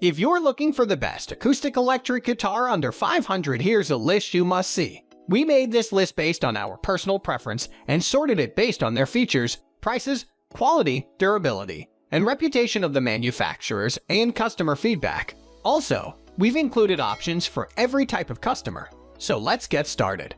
If you're looking for the best acoustic electric guitar under $500, here's a list you must see. We made this list based on our personal preference and sorted it based on their features, prices, quality, durability, and reputation of the manufacturers and customer feedback. Also, we've included options for every type of customer. So let's get started.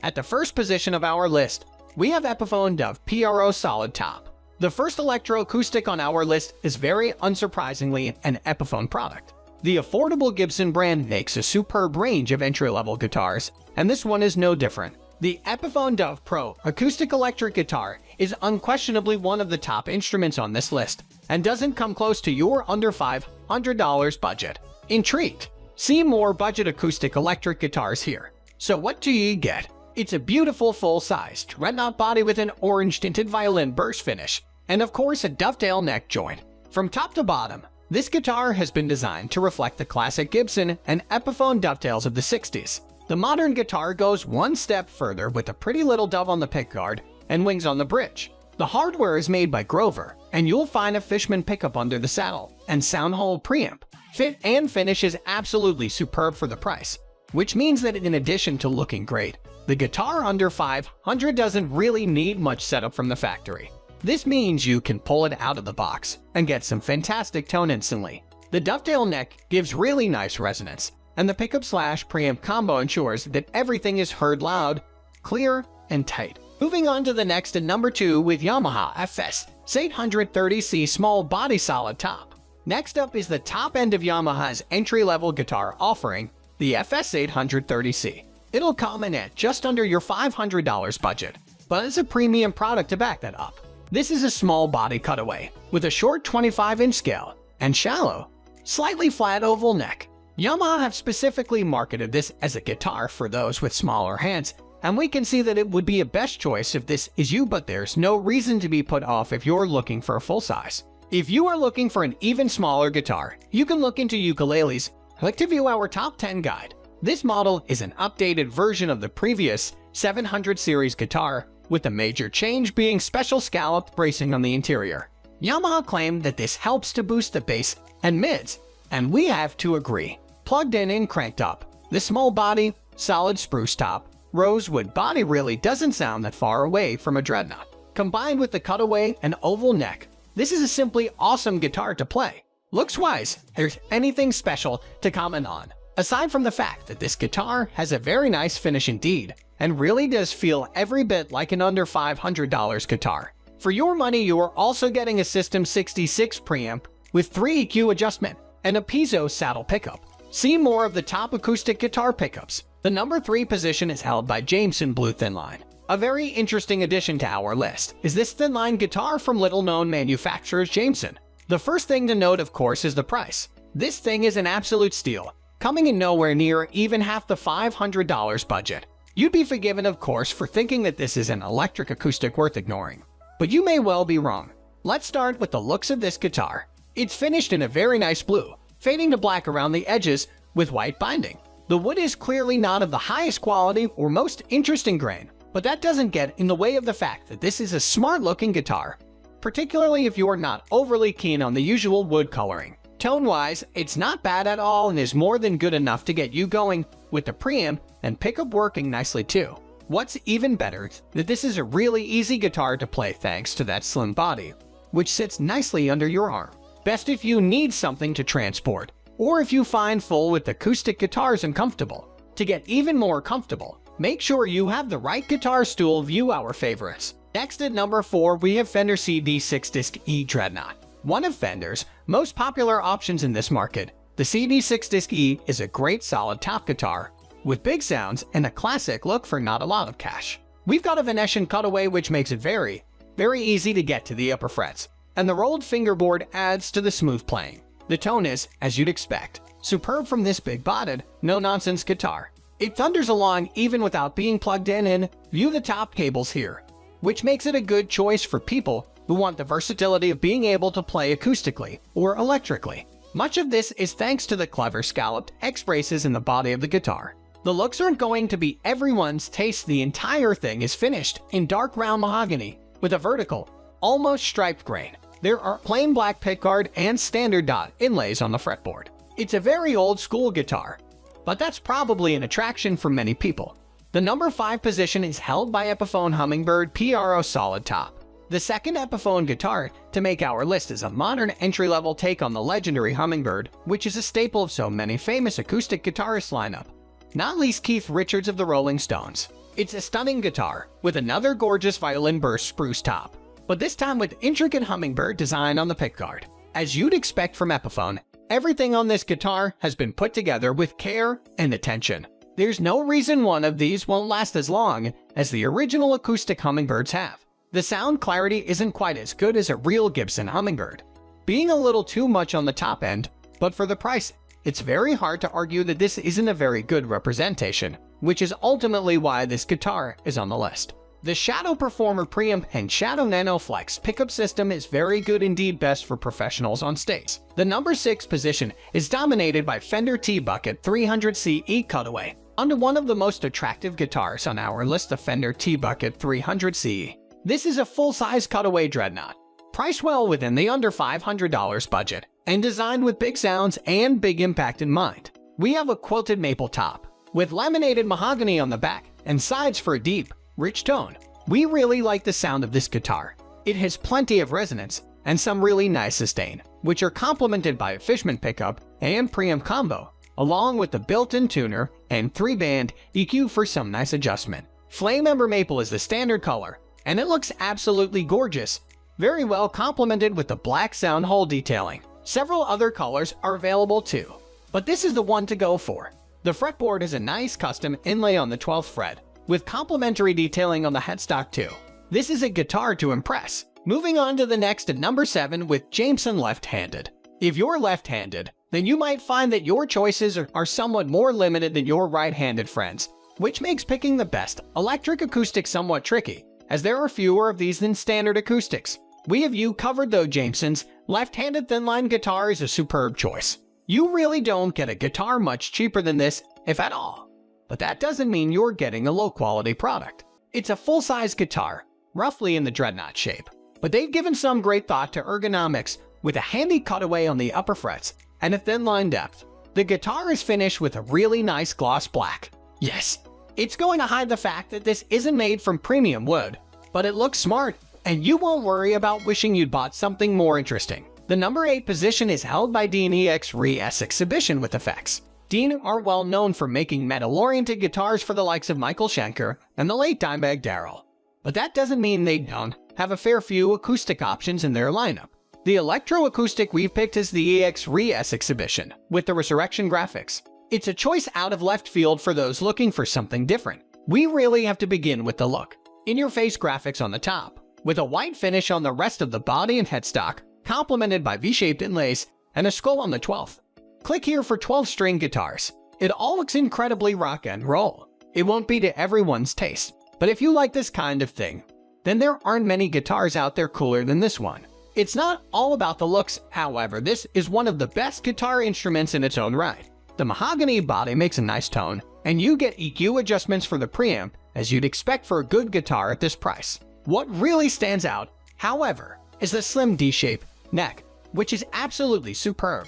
At the first position of our list, we have EPIPHONE Dove Pro Solid Top. The first electroacoustic on our list is very unsurprisingly an EPIPHONE product. The affordable Gibson brand makes a superb range of entry-level guitars, and this one is no different. The EPIPHONE Dove Pro acoustic electric guitar is unquestionably one of the top instruments on this list, and doesn't come close to your under $500 budget. Intrigued? See more budget acoustic electric guitars here. So what do you get? It's a beautiful full-sized dreadnought body with an orange-tinted violin burst finish, and of course a dovetail neck joint. From top to bottom, this guitar has been designed to reflect the classic Gibson and EPIPHONE dovetails of the 60s. The modern guitar goes one step further with a pretty little dove on the pickguard and wings on the bridge. The hardware is made by Grover, and you'll find a Fishman pickup under the saddle and sound hole preamp. Fit and finish is absolutely superb for the price, which means that in addition to looking great, the guitar under $500 doesn't really need much setup from the factory. This means you can pull it out of the box and get some fantastic tone instantly. The dovetail neck gives really nice resonance, and the pickup/preamp combo ensures that everything is heard loud, clear, and tight. Moving on to the next at number 2 with Yamaha FS 830C Small Body Solid Top. Next up is the top end of Yamaha's entry-level guitar offering, the FS 830C. It'll come in at just under your $500 budget, but it's a premium product to back that up. This is a small body cutaway with a short 25-inch scale and shallow, slightly flat oval neck. Yamaha have specifically marketed this as a guitar for those with smaller hands, and we can see that it would be a best choice if this is you, but there's no reason to be put off if you're looking for a full size. If you are looking for an even smaller guitar, you can look into ukuleles. Click to view our top 10 guide. This model is an updated version of the previous 700 series guitar, with the major change being special scalloped bracing on the interior. Yamaha claimed that this helps to boost the bass and mids, and we have to agree. Plugged in and cranked up, the small body, solid spruce top, rosewood body really doesn't sound that far away from a dreadnought. Combined with the cutaway and oval neck, this is a simply awesome guitar to play. Looks-wise, there's anything special to comment on, aside from the fact that this guitar has a very nice finish indeed, and really does feel every bit like an under $500 guitar. For your money, you are also getting a System 66 preamp with 3 EQ adjustment and a piezo saddle pickup. See more of the top acoustic guitar pickups. The number 3 position is held by JAMESON Blue THINLINE. A very interesting addition to our list is this THINLINE guitar from little-known manufacturers JAMESON. The first thing to note, of course, is the price. This thing is an absolute steal, coming in nowhere near even half the $500 budget. You'd be forgiven, of course, for thinking that this is an electric acoustic worth ignoring. But you may well be wrong. Let's start with the looks of this guitar. It's finished in a very nice blue, fading to black around the edges with white binding. The wood is clearly not of the highest quality or most interesting grain, but that doesn't get in the way of the fact that this is a smart-looking guitar, particularly if you are not overly keen on the usual wood coloring. Tone-wise, it's not bad at all and is more than good enough to get you going with the preamp and pickup working nicely too. What's even better is that this is a really easy guitar to play thanks to that slim body, which sits nicely under your arm. Best if you need something to transport, or if you find full with acoustic guitars uncomfortable. To get even more comfortable, make sure you have the right guitar stool. View our favorites. Next at number 4, we have Fender CD6 Disc E Dreadnought. One of Fender's most popular options in this market, the CD6 Disc E is a great solid top guitar with big sounds and a classic look for not a lot of cash. We've got a Venetian cutaway which makes it very easy to get to the upper frets, and the rolled fingerboard adds to the smooth playing. The tone is, as you'd expect, superb from this big-bodied, no-nonsense guitar. It thunders along even without being plugged in, and view the top cables here, which makes it a good choice for people who want the versatility of being able to play acoustically or electrically. Much of this is thanks to the clever scalloped X braces in the body of the guitar. The looks aren't going to be everyone's taste. The entire thing is finished in dark brown mahogany with a vertical, almost striped grain. There are plain black pickguard and standard dot inlays on the fretboard. It's a very old school guitar, but that's probably an attraction for many people. The number 5 position is held by EPIPHONE Hummingbird PRO Solid Top. The second EPIPHONE guitar to make our list is a modern entry-level take on the legendary Hummingbird, which is a staple of so many famous acoustic guitarists lineup, not least Keith Richards of the Rolling Stones. It's a stunning guitar with another gorgeous violin burst spruce top, but this time with intricate hummingbird design on the pickguard. As you'd expect from EPIPHONE, everything on this guitar has been put together with care and attention. There's no reason one of these won't last as long as the original acoustic Hummingbirds have. The sound clarity isn't quite as good as a real Gibson Hummingbird, being a little too much on the top end, but for the price, it's very hard to argue that this isn't a very good representation, which is ultimately why this guitar is on the list. The Shadow Performer preamp and Shadow Nano Flex pickup system is very good indeed, best for professionals on stage. The number 6 position is dominated by Fender T-Bucket 300CE Cutaway. Under one of the most attractive guitars on our list, the Fender T-Bucket 300CE. This is a full-size cutaway dreadnought, priced well within the under $500 budget, and designed with big sounds and big impact in mind. We have a quilted maple top, with laminated mahogany on the back and sides for a deep, rich tone. We really like the sound of this guitar. It has plenty of resonance and some really nice sustain, which are complemented by a Fishman pickup and preamp combo, along with the built-in tuner and 3-band EQ for some nice adjustment. Flame Ember Maple is the standard color, and it looks absolutely gorgeous, very well complemented with the black sound hole detailing. Several other colors are available too, but this is the one to go for. The fretboard is a nice custom inlay on the 12th fret, with complementary detailing on the headstock too. This is a guitar to impress. Moving on to the next at number 7 with JAMESON Left-Handed. If you're left-handed, then you might find that your choices are somewhat more limited than your right-handed friends, which makes picking the best electric acoustic somewhat tricky, as there are fewer of these than standard acoustics. We have you covered though. JAMESON's left-handed thin-line guitar is a superb choice. You really don't get a guitar much cheaper than this, if at all. But that doesn't mean you're getting a low-quality product. It's a full-size guitar, roughly in the dreadnought shape, but they've given some great thought to ergonomics with a handy cutaway on the upper frets and a thin line depth. The guitar is finished with a really nice gloss black. Yes, it's going to hide the fact that this isn't made from premium wood, but it looks smart, and you won't worry about wishing you'd bought something more interesting. The number 8 position is held by Dean EX-RE-S Exhibition with Effects. Dean are well known for making metal-oriented guitars for the likes of Michael Schenker and the late Dimebag Darrell. But that doesn't mean they don't have a fair few acoustic options in their lineup. The electro-acoustic we've picked is the EX-RE-S Exhibition with the Resurrection graphics. It's a choice out of left field for those looking for something different. We really have to begin with the look. In-your-face graphics on the top, with a white finish on the rest of the body and headstock, complemented by V-shaped inlays and a skull on the 12th. Click here for 12-string guitars. It all looks incredibly rock and roll. It won't be to everyone's taste, but if you like this kind of thing, then there aren't many guitars out there cooler than this one. It's not all about the looks, however. This is one of the best guitar instruments in its own right. The mahogany body makes a nice tone, and you get EQ adjustments for the preamp, as you'd expect for a good guitar at this price. What really stands out, however, is the slim D-shape neck, which is absolutely superb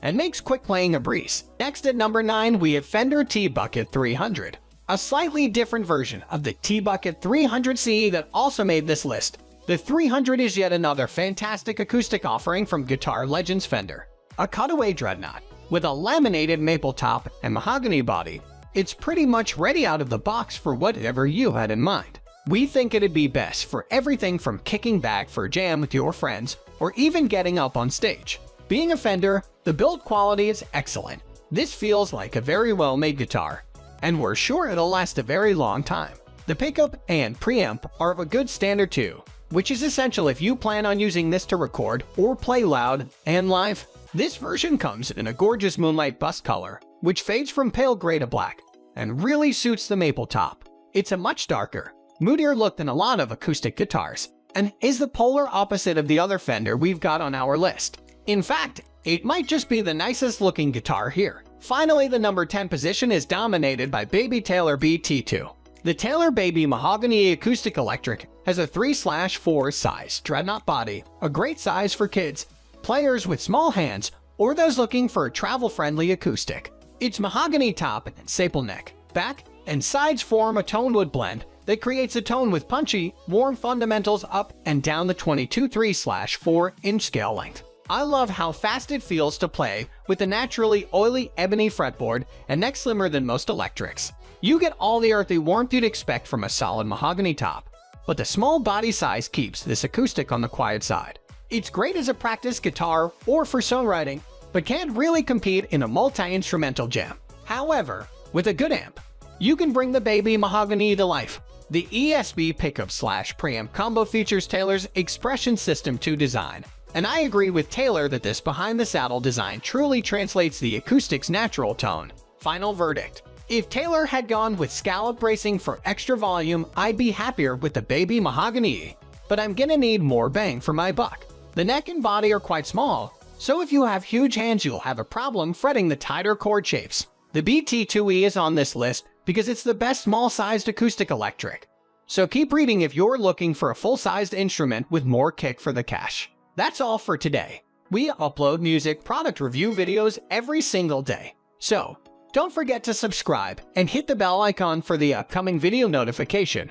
and makes quick playing a breeze. Next at number 9, we have Fender T-Bucket 300, a slightly different version of the T-Bucket 300CE that also made this list. The 300 is yet another fantastic acoustic offering from guitar legends Fender. A cutaway dreadnought with a laminated maple top and mahogany body, it's pretty much ready out of the box for whatever you had in mind. We think it'd be best for everything from kicking back for a jam with your friends or even getting up on stage. Being a Fender, the build quality is excellent. This feels like a very well-made guitar, and we're sure it'll last a very long time. The pickup and preamp are of a good standard too, which is essential if you plan on using this to record or play loud and live. This version comes in a gorgeous moonlight bust color, which fades from pale gray to black, and really suits the maple top. It's a much darker, moodier look than a lot of acoustic guitars, and is the polar opposite of the other Fender we've got on our list. In fact, it might just be the nicest looking guitar here. Finally, the number 10 position is dominated by Baby Taylor BT2. The Taylor Baby Mahogany Acoustic Electric has a 3/4 size dreadnought body, a great size for kids, players with small hands, or those looking for a travel-friendly acoustic. Its mahogany top and staple neck, back, and sides form a tone wood blend that creates a tone with punchy, warm fundamentals up and down the 22 3/4-inch scale length. I love how fast it feels to play with the naturally oily ebony fretboard and neck slimmer than most electrics. You get all the earthy warmth you'd expect from a solid mahogany top, but the small body size keeps this acoustic on the quiet side. It's great as a practice guitar or for songwriting, but can't really compete in a multi-instrumental jam. However, with a good amp, you can bring the Baby Mahogany to life. The ESP pickup/preamp combo features Taylor's Expression System 2 design, and I agree with Taylor that this behind-the-saddle design truly translates the acoustic's natural tone. Final verdict. If Taylor had gone with scallop bracing for extra volume, I'd be happier with the Baby Mahogany, but I'm gonna need more bang for my buck. The neck and body are quite small, so if you have huge hands you'll have a problem fretting the tighter chord shapes. The BT2E is on this list because it's the best small-sized acoustic electric. So keep reading if you're looking for a full-sized instrument with more kick for the cash. That's all for today. We upload music product review videos every single day, so don't forget to subscribe and hit the bell icon for the upcoming video notification.